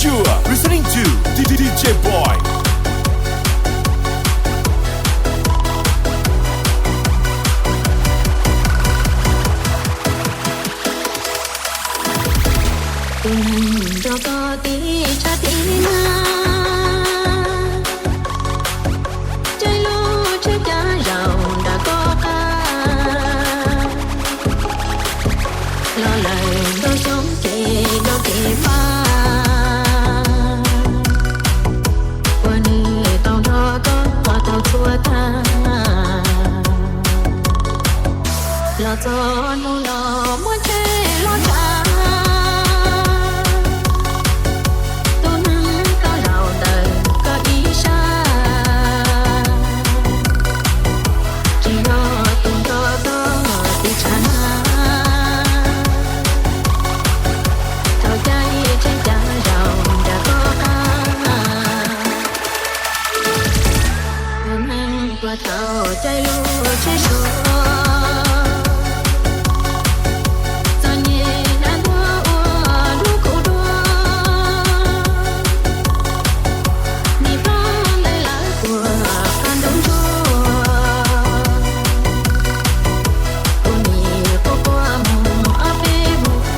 You are listening to DJ Boy. Cho có tí cha tí na chơi lô chơi cha giàu đã có ca lo lời đôi sống kề đôi kề pha quân tàu đó có tàu chua tha lo cho nô lo muốn chơi lo cha thao chạy lúa chạy số giờ nhẹ đã đua đua cổ đua đi vang lấy lá của con đông đua cô nhẹ cô qua mùng ở bên mùa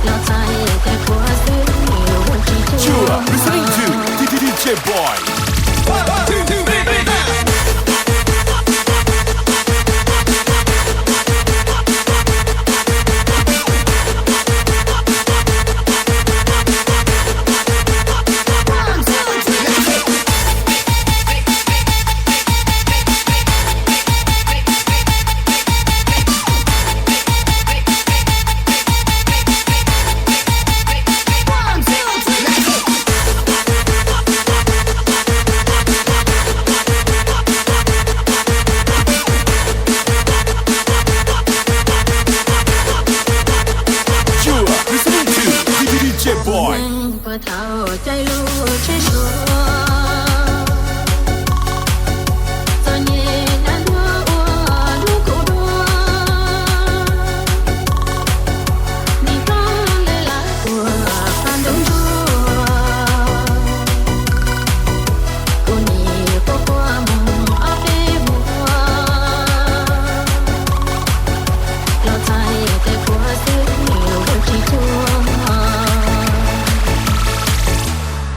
lo tay cái của dưới nhiều chỉ thua. You are listening to DJ Boy. Thao chạy lúa chạy số giờ nhẹ đã đua cổ đua đi vang lấy lá của con đông đua cô nhẹ cô qua mùng ở bên mùa lo tay cái của dưới nhiều chỉ thua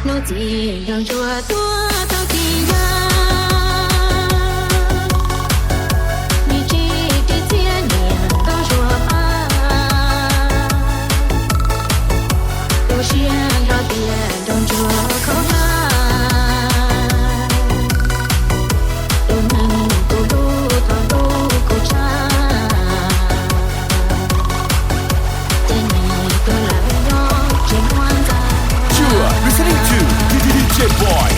nó chỉ rằng chùa tua tao chỉ ra đi chi đi chia niệm tao chùa ba tôi xuyên ra tiền trong chùa không ba tôi nâng tôi đu thao đu cô cha tên này tôi lại đó trên hoang dã. You are listening to DJ Boy.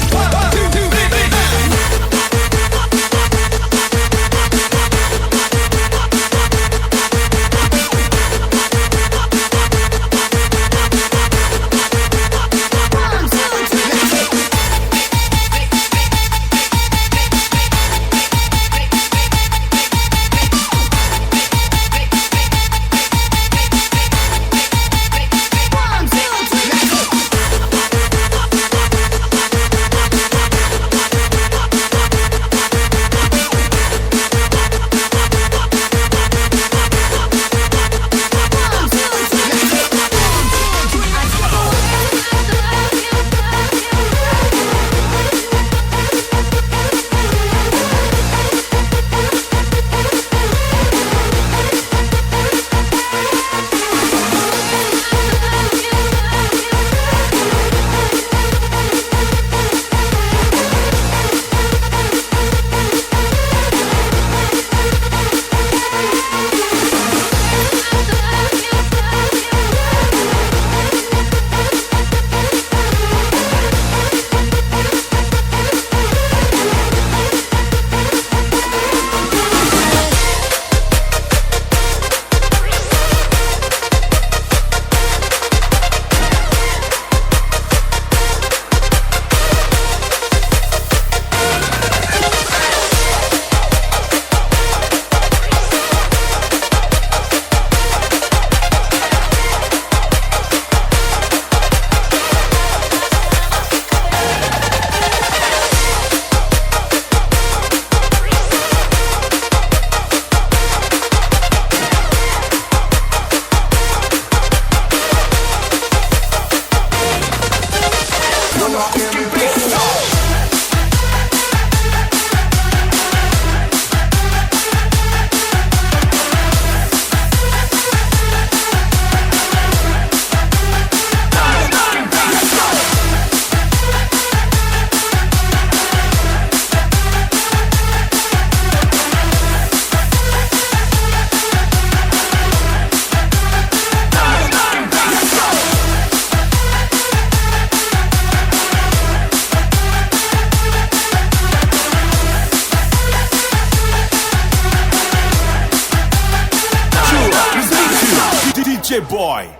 DJ Boy.